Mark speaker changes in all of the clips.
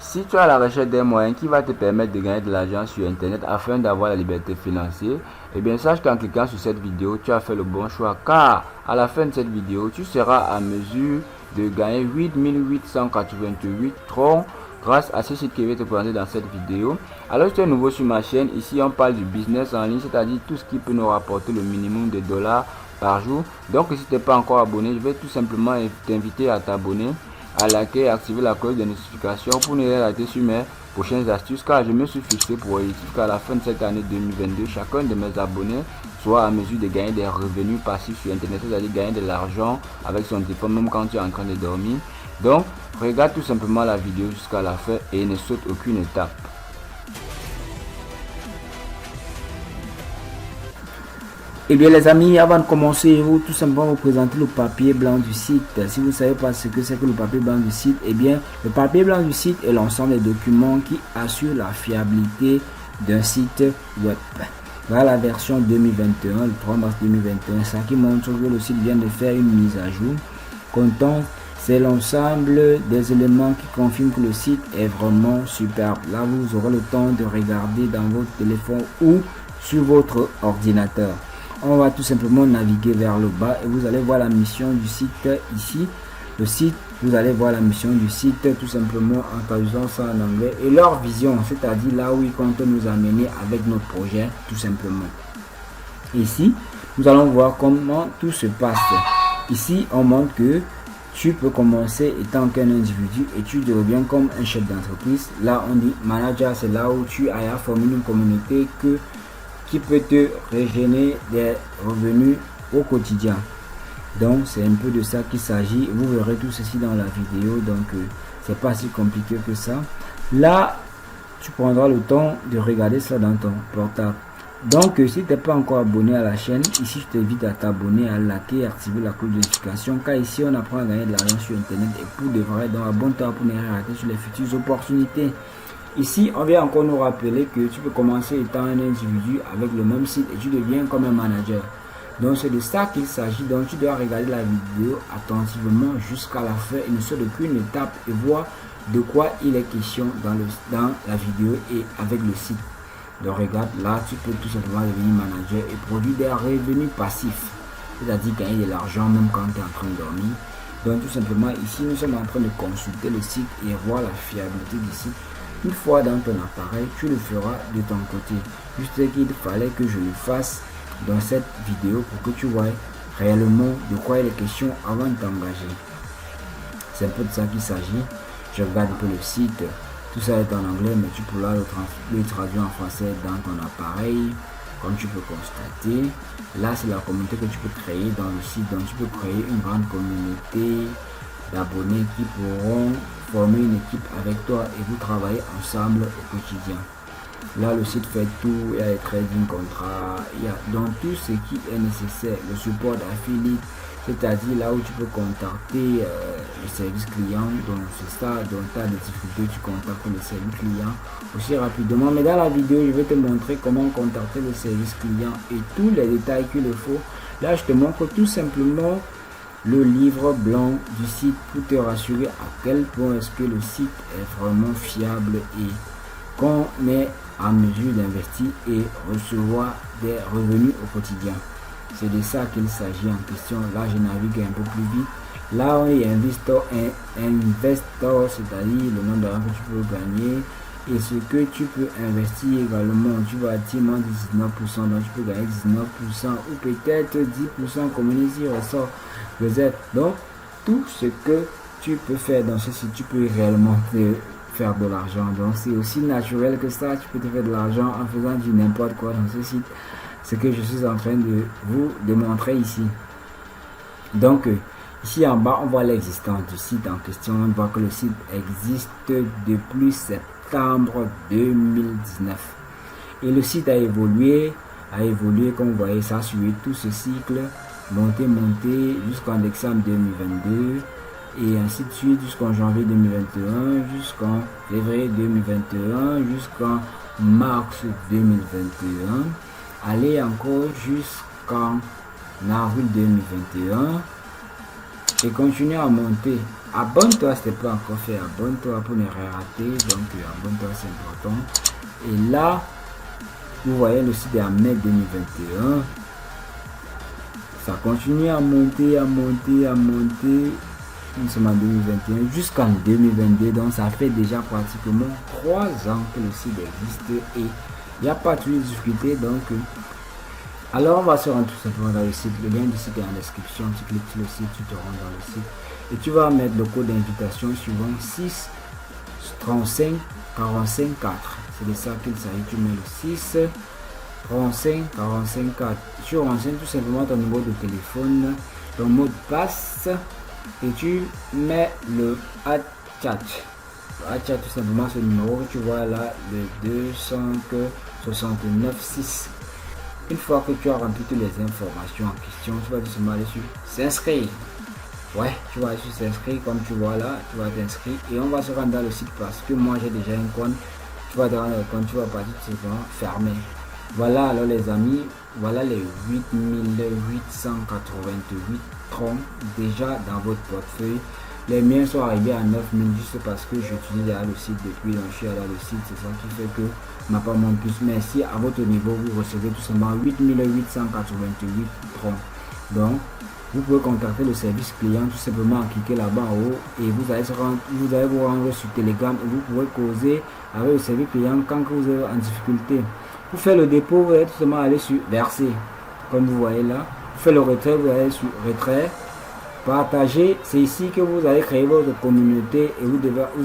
Speaker 1: Si tu as la recherche d'un moyen qui va te permettre de gagner de l'argent sur internet afin d'avoir la liberté financière, eh bien sache qu'en cliquant sur cette vidéo, tu as fait le bon choix, car à la fin de cette vidéo, tu seras à mesure de gagner 8888 troncs grâce à ce site que je vais te présenter dans cette vidéo. Alors si tu es nouveau sur ma chaîne, ici on parle du business en ligne, c'est-à-dire tout ce qui peut nous rapporter le minimum de dollars par jour. Donc si tu n'es pas encore abonné, je vais tout simplement t'inviter à t'abonner, à liker et activer la cloche de notification pour ne rien rater sur mes prochaines astuces, car je me suis fixé pour objectif qu'à la fin de cette année 2022, chacun de mes abonnés soit à mesure de gagner des revenus passifs sur internet, c'est-à-dire gagner de l'argent avec son téléphone même quand tu es en train de dormir. Donc regarde tout simplement la vidéo jusqu'à la fin et ne saute aucune étape.
Speaker 2: Et bien les amis, avant de commencer, je vais tout simplement vous présenter le papier blanc du site. Si vous ne savez pas ce que c'est que le papier blanc du site, eh bien le papier blanc du site est l'ensemble des documents qui assurent la fiabilité d'un site web. Voilà la version 2021, le 3 mars 2021, ça qui montre que le site vient de faire une mise à jour. Comptant, c'est l'ensemble des éléments qui confirment que le site est vraiment superbe. Là, vous aurez le temps de regarder dans votre téléphone ou sur votre ordinateur. On va tout simplement naviguer vers le bas et vous allez voir la mission du site ici. Le site, vous allez voir la mission du site tout simplement en traduisant ça en anglais et leur vision, c'est-à-dire là où ils comptent nous amener avec notre projet tout simplement. Ici, nous allons voir comment tout se passe. Ici, on montre que tu peux commencer étant qu'un individu et tu deviens comme un chef d'entreprise. Là, on dit manager, c'est là où tu as formé une communauté qui peut te régénérer des revenus au quotidien. Donc c'est un peu de ça qu'il s'agit. Vous verrez tout ceci dans la vidéo, donc c'est pas si compliqué que ça. Là tu prendras le temps de regarder ça dans ton portable. Donc si tu n'es pas encore abonné à la chaîne, ici je t'invite à t'abonner, à liker et activer la cloche de notification, car ici on apprend à gagner de l'argent sur internet et pour de vrai. Donc abonne-toi pour ne rien rater sur les futures opportunités. Ici, on vient encore nous rappeler que tu peux commencer étant un individu avec le même site et tu deviens comme un manager. Donc, c'est de ça qu'il s'agit. Donc, tu dois regarder la vidéo attentivement jusqu'à la fin et ne sauter aucune étape et voir de quoi il est question dans la vidéo et avec le site. Donc, regarde, là, tu peux tout simplement devenir manager et produire des revenus passifs. C'est-à-dire gagner de l'argent même quand tu es en train de dormir. Donc, tout simplement, ici, nous sommes en train de consulter le site et voir la fiabilité du site. Une fois dans ton appareil, tu le feras de ton côté. Juste qu'il fallait que je le fasse dans cette vidéo pour que tu vois réellement de quoi il est question avant de t'engager. C'est un peu de ça qu'il s'agit. Je regarde un peu le site. Tout ça est en anglais, mais tu pourras le traduire en français dans ton appareil. Comme tu peux constater, là c'est la communauté que tu peux créer dans le site. Donc tu peux créer une grande communauté d'abonnés qui pourront former une équipe avec toi et vous travaillez ensemble au quotidien. Là le site fait tout, il y a les trading contrats, il y a donc tout ce qui est nécessaire, le support d'affiliate, c'est-à-dire là où tu peux contacter le service client. Donc c'est ça, dans ta difficulté tu contactes le service client aussi rapidement. Mais dans la vidéo je vais te montrer comment contacter le service client et tous les détails qu'il faut. Là je te montre tout simplement le livre blanc du site pour te rassurer à quel point est-ce que le site est vraiment fiable et qu'on est en mesure d'investir et recevoir des revenus au quotidien. C'est de ça qu'il s'agit en question. Là je navigue un peu plus vite. Là on est investor, c'est-à-dire le nombre d'argent que tu peux gagner et ce que tu peux investir également. Tu vas attirer moins de 19%, donc tu peux gagner 19% ou peut-être 10% comme on ici ressort. Donc tout ce que tu peux faire dans ce site, tu peux réellement faire de l'argent. Donc c'est aussi naturel que ça, tu peux te faire de l'argent en faisant du n'importe quoi dans ce site. Ce que je suis en train de vous démontrer ici. Donc ici en bas on voit l'existence du site en question. On voit que le site existe depuis septembre 2019 et le site a évolué comme vous voyez. Ça a suivi tout ce cycle monter jusqu'en décembre 2022 et ainsi de suite jusqu'en janvier 2021, jusqu'en février 2021, jusqu'en mars 2021, aller encore jusqu'en avril 2021, et continue à monter. Abonne-toi si ce n'est pas encore fait, abonne-toi pour ne rien rater, donc abonne-toi, c'est important. Et là, vous voyez le site est en mai 2021, ça continue à monter, nous sommes en 2021 jusqu'en 2022, donc ça fait déjà pratiquement 3 ans que le site existe et il n'y a pas de difficulté. Donc alors on va se rendre tout simplement dans le site, le lien du site est en description, tu cliques sur le site, tu te rends dans le site et tu vas mettre le code d'invitation suivant 6 35 45 4, c'est de ça qu'il s'agit. Tu mets le 6 35 45 4, tu renseignes tout simplement ton numéro de téléphone, ton mot de passe et tu mets le chat tout simplement, ce numéro que tu vois là, le 269 6. Une fois que tu as rempli toutes les informations en question, tu vas tout simplement aller sur s'inscrire. Ouais, tu vas aller sur s'inscrire comme tu vois là, tu vas t'inscrire et on va se rendre dans le site parce que moi j'ai déjà un compte. Tu vas te rendre compte, tu vas partir tout simplement fermé. Voilà alors les amis, voilà les 8888 troncs déjà dans votre portefeuille. Les miens sont arrivés à 9000 juste parce que j'utilise le site depuis, donc je suis allé à le site, c'est ça qui fait que ma part monte plus. Mais si à votre niveau vous recevez tout simplement 8888 troncs, donc vous pouvez contacter le service client tout simplement en cliquant là-bas en haut et vous allez vous rendre sur Telegram et vous pouvez causer avec le service client quand vous êtes en difficulté. Pour faire le dépôt, vous allez tout simplement aller sur verser, comme vous voyez là. Pour faire le retrait, vous allez sur retrait. Partager, c'est ici que vous allez créer votre communauté et vous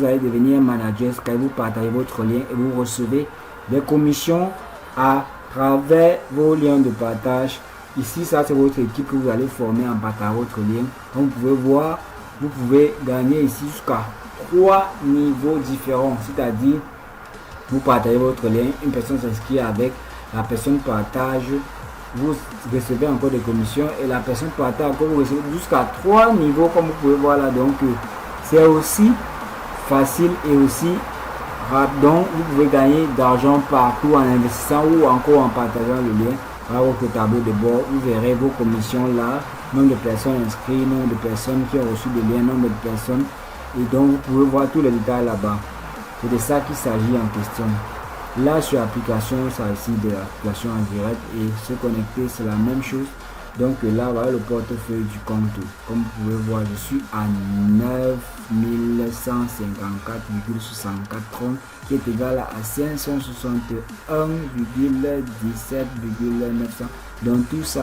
Speaker 2: allez devenir manager quand vous partagez votre lien et vous recevez des commissions à travers vos liens de partage. Ici, ça c'est votre équipe que vous allez former en partageant votre lien. Comme vous pouvez voir, vous pouvez gagner ici jusqu'à 3 niveaux différents, c'est-à-dire vous partagez votre lien, une personne s'inscrit avec, la personne partage, vous recevez encore des commissions et la personne partage encore, vous recevez jusqu'à 3 niveaux comme vous pouvez voir là. Donc c'est aussi facile et aussi rapide, donc vous pouvez gagner d'argent partout en investissant ou encore en partageant le lien à votre tableau de bord. Vous verrez vos commissions là, nombre de personnes inscrites, nombre de personnes qui ont reçu des liens, nombre de personnes, et donc vous pouvez voir tous les détails là-bas. C'est de ça qu'il s'agit en question. Là sur l'application, ça ici de l'application en direct et se connecter, c'est la même chose. Donc là, voilà le portefeuille du compte. Comme vous pouvez voir, je suis à 9154,64 troncs qui est égal à 561,17,900. Donc tout ça.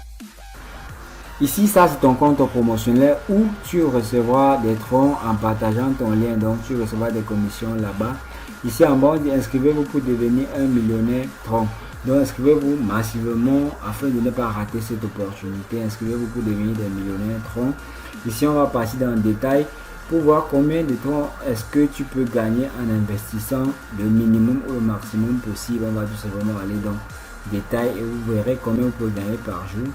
Speaker 2: Ici, ça c'est ton compte promotionnel où tu recevras des troncs en partageant ton lien. Donc tu recevras des commissions là-bas. Ici en bas, inscrivez-vous pour devenir un millionnaire tronc. Donc inscrivez-vous massivement afin de ne pas rater cette opportunité. Inscrivez-vous pour devenir des millionnaires troncs. Ici, on va passer dans le détail pour voir combien de troncs est-ce que tu peux gagner en investissant le minimum ou le maximum possible. On va tout simplement aller dans le détail et vous verrez combien vous pouvez gagner par jour.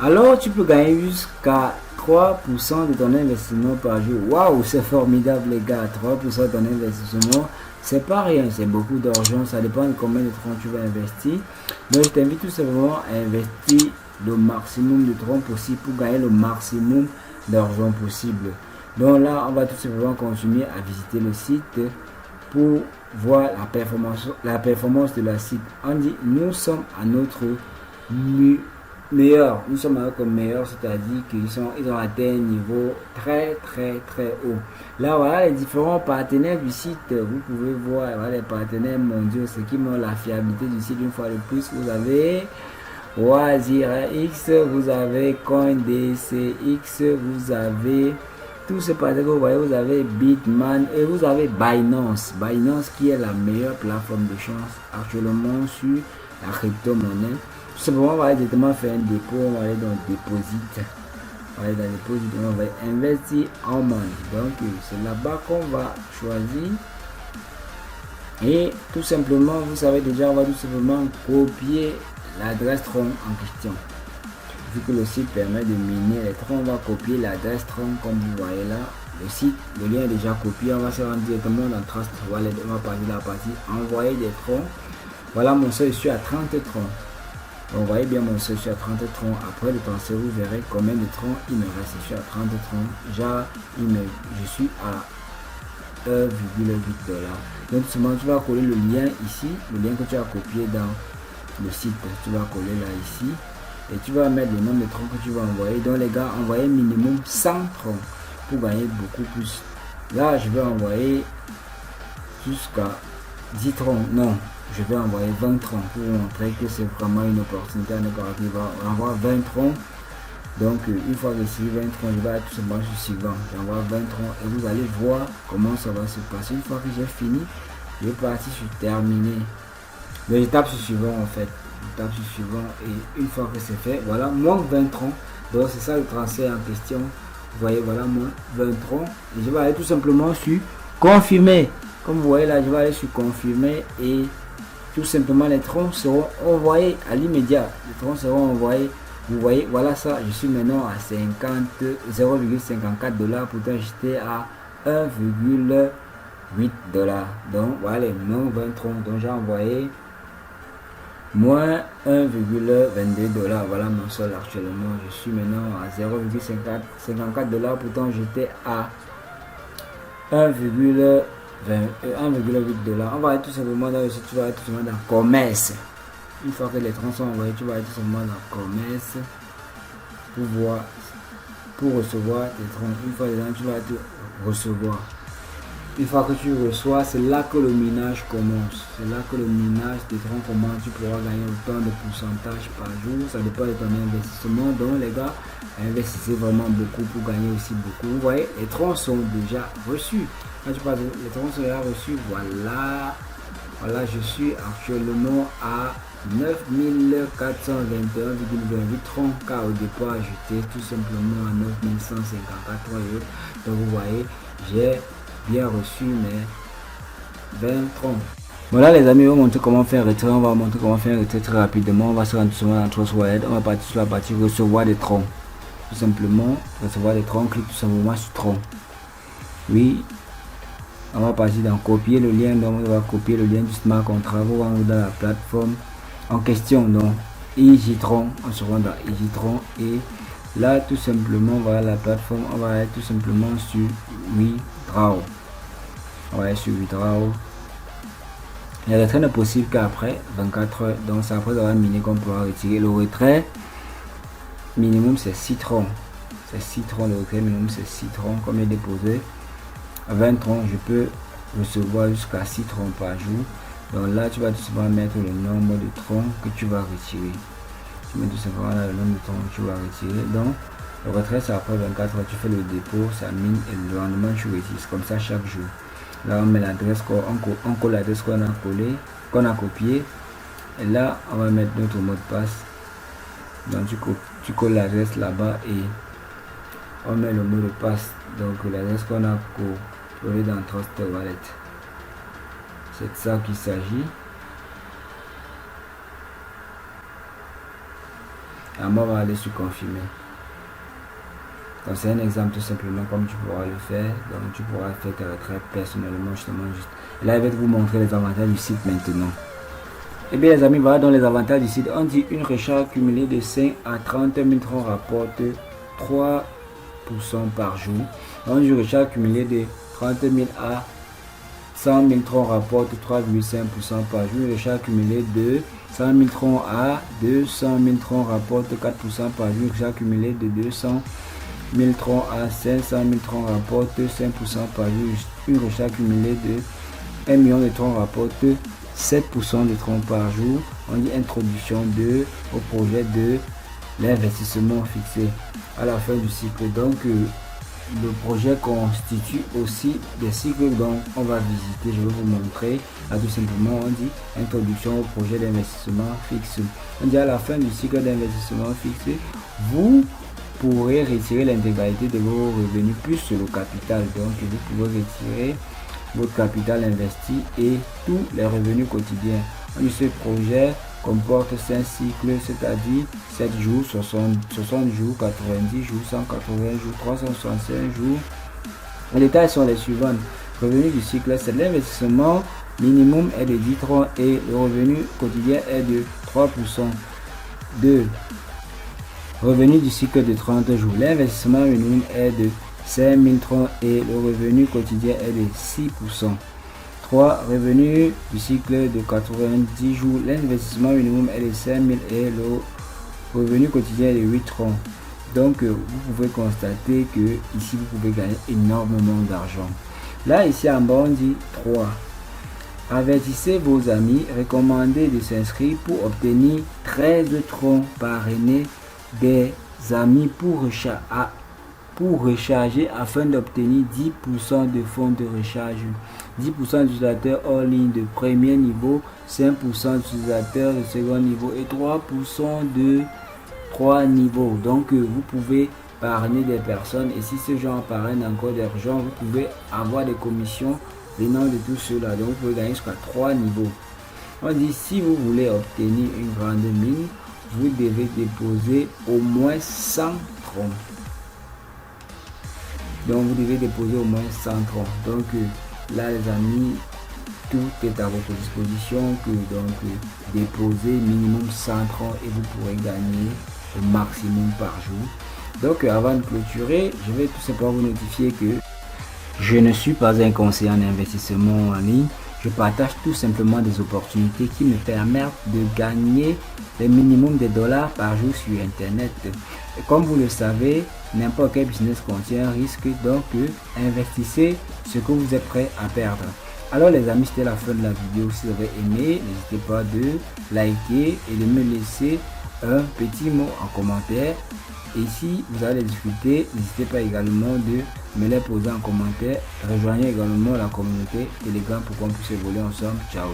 Speaker 2: Alors, tu peux gagner jusqu'à 3% de ton investissement par jour. Waouh, c'est formidable les gars. 3% de ton investissement, c'est pas rien, c'est beaucoup d'argent. Ça dépend de combien de troncs tu vas investir. Donc, je t'invite tout simplement à investir le maximum de troncs possible pour gagner le maximum d'argent possible. Donc là, on va tout simplement continuer à visiter le site pour voir la performance de la site. On dit, nous sommes à notre meilleur, nous sommes avec le meilleur, c'est-à-dire qu'ils ont atteint un niveau très haut. Là voilà les différents partenaires du site, vous pouvez voir voilà, les partenaires mondiaux, ceux qui ont la fiabilité du site une fois de plus. Vous avez WazirX, vous avez CoinDCX, vous avez tous ces partenaires que vous voyez, vous avez Bitman et vous avez Binance qui est la meilleure plateforme de chance actuellement sur la crypto-monnaie. Tout simplement, on va directement faire un dépôt, on va aller dans Deposit. On va aller dans Deposit, on va investir en money. Donc, c'est là-bas qu'on va choisir. Et tout simplement, vous savez déjà, on va tout simplement copier l'adresse tronc en question. Vu que le site permet de miner les troncs, on va copier l'adresse tronc comme vous voyez là. Le site, le lien est déjà copié, on va se rendre directement dans Trust Wallet. On va passer la partie envoyer des troncs. Voilà mon seuil, je suis à 30 troncs. Donc, vous voyez bien mon seul, je suis à 30 troncs. Après le transfert, vous verrez combien de troncs il me reste. Je suis à 30 troncs. Déjà, je suis à 1,8 $. Donc, seulement, tu vas coller le lien ici, le lien que tu as copié dans le site. Tu vas coller là ici. Et tu vas mettre le nombre de troncs que tu vas envoyer. Donc, les gars, envoyez minimum 100 troncs pour gagner beaucoup plus. Là, je vais envoyer jusqu'à 10 troncs. Non, je vais envoyer 20 troncs pour vous montrer que c'est vraiment une opportunité à ne pas rater. On va envoyer 20 troncs. Donc, une fois que j'ai 20 troncs, je vais aller tout simplement sur suivant. J'envoie 20 troncs et vous allez voir comment ça va se passer. Une fois que j'ai fini, je vais partir sur terminer. Donc, je tape sur suivant en fait. Je tape sur suivant et une fois que c'est fait, voilà, moins 20 troncs. Donc, c'est ça le transfert en question. Vous voyez, voilà, moins 20 troncs. Et je vais aller tout simplement sur confirmer. Comme vous voyez là, je vais aller sur confirmer et tout simplement les troncs seront envoyés à l'immédiat. Les troncs seront envoyés. Vous voyez, voilà ça. Je suis maintenant à 0,54 $. Pourtant, j'étais à 1,8 $. Donc, voilà les moins 20 troncs. Donc, j'ai envoyé moins 1,22 $. Voilà mon sol actuellement. Je suis maintenant à 0,54 $. Pourtant, j'étais à 1,8 $. On va aller tout simplement dans le site, tu vas aller tout simplement dans commerce. Une fois que les troncs sont envoyés, tu vas aller tout simplement dans commerce pour voir, pour recevoir tes troncs. Une fois dedans, tu vas te recevoir. Une fois que tu reçois, c'est là que le minage commence. C'est là que le minage des troncs commence. Tu pourras gagner autant de pourcentage par jour. Ça dépend de ton investissement. Donc les gars, investissez vraiment beaucoup pour gagner aussi beaucoup. Vous voyez, les troncs sont déjà reçus. Quand tu parles de les troncs sont déjà reçus, voilà. Voilà, je suis actuellement à 9421,28 troncs, car au départ j'étais tout simplement à 9154 troncs. Donc vous voyez, j'ai bien reçu mes 20 troncs. Voilà les amis, on va montrer comment faire un retrait. On va montrer comment faire un retrait très rapidement. On va se rendre tout simplement dans Trust Wallet. On va partir sur la partie recevoir des troncs. Tout simplement, recevoir des troncs, clique tout simplement sur troncs. Oui. On va partir dans copier le lien. Donc on va copier le lien du smart contract. On va dans la plateforme en question. Donc EasyTron. On se rend dans EasyTron et là tout simplement voilà la plateforme. On va aller tout simplement sur Withdraw. On va aller sur Withdraw. Le retrait n'est possible qu'après 24 heures. Donc c'est après avoir miné qu'on pourra retirer. Le retrait minimum c'est 6 troncs. C'est 6 troncs. Le retrait minimum c'est 6 troncs. Comme il est déposé. À 20 troncs, je peux recevoir jusqu'à 6 troncs par jour. Donc là, tu vas tout simplement mettre le nombre de troncs que tu vas retirer. Tu mets tout simplement là le nombre de troncs que tu vas retirer. Donc, le retrait, c'est après 24 heures. Tu fais le dépôt, ça mine et le lendemain, tu retires. Comme ça chaque jour. Là, on met l'adresse, on colle l'adresse qu'on a collé, qu'on a copié. Et là, on va mettre notre mot de passe. Donc, tu colles l'adresse là-bas et on met le mot de passe. Donc, l'adresse qu'on a collé dans Trust Wallet. C'est de ça qu'il s'agit. Et moi, on va aller sur confirmer. Donc, c'est un exemple tout simplement comme tu pourras le faire. Donc, tu pourras faire tes retraits personnellement, justement. Et là, je vais vous montrer les avantages du site maintenant. Et bien, les amis, voilà dans les avantages du site. On dit une recharge cumulée de 5 à 30 000 troncs rapporte 3% par jour. On dit une recharge cumulée de 30 000 à 100 000 troncs rapporte 3,5% par jour. Une recharge cumulée de 100 000 troncs à 200 000 troncs rapporte 4% par jour. Une recharge cumulée de 200 000 troncs à 500 000 troncs rapporte 5% par jour. Une recharge cumulée de 1 million de troncs rapporte 7% de troncs par jour. On dit introduction au projet de l'investissement fixé à la fin du cycle. Donc le projet constitue aussi des cycles, donc on va visiter, je vais vous montrer. Là tout simplement on dit introduction au projet d'investissement fixe. On dit à la fin du cycle d'investissement fixe, vous pourrez retirer l'intégralité de vos revenus plus le capital. Donc vous pouvez retirer votre capital investi et tous les revenus quotidiens. On dit ce projet comporte 5 cycles, c'est-à-dire 7 jours, 60 jours, 90 jours, 180 jours, 365 jours. Les détails sont les suivants. Le revenu du cycle, c'est l'investissement minimum est de 10 troncs et le revenu quotidien est de 3%. 2. Revenu du cycle de 30 jours. L'investissement minimum est de 5030 et le revenu quotidien est de 6%. 3. Revenu du cycle de 90 jours. L'investissement minimum est de 5000 et le revenu quotidien est de 830. Donc, vous pouvez constater que ici, vous pouvez gagner énormément d'argent. Là, ici en bas, on dit 3. Avertissez vos amis, recommandez de s'inscrire pour obtenir 13 troncs parrainés des amis pour recharger afin d'obtenir 10% de fonds de recharge. 10% d'utilisateurs hors ligne de premier niveau, 5% d'utilisateurs de second niveau et 3% de 3 niveaux. Donc vous pouvez parrainer des personnes et si ce genre parraine encore d'argent, vous pouvez avoir des commissions venant de tout cela. Donc vous pouvez gagner jusqu'à 3 niveaux. On dit si vous voulez obtenir une grande mine, vous devez déposer au moins 100 troncs. Donc vous devez déposer au moins 100 troncs. Donc là les amis, tout est à votre disposition que donc déposer minimum 100 troncs et vous pourrez gagner le maximum par jour. Donc avant de clôturer, je vais tout simplement vous notifier que je ne suis pas un conseiller en investissement en ligne. Je partage tout simplement des opportunités qui me permettent de gagner le minimum de dollars par jour sur Internet. Et comme vous le savez, n'importe quel business contient un risque, donc investissez ce que vous êtes prêt à perdre. Alors les amis, c'était la fin de la vidéo. Si vous avez aimé, n'hésitez pas de liker et de me laisser un petit mot en commentaire. Et si vous allez discuter, n'hésitez pas également de me les poser en commentaire. Rejoignez également la communauté Telegram pour qu'on puisse évoluer ensemble. Ciao.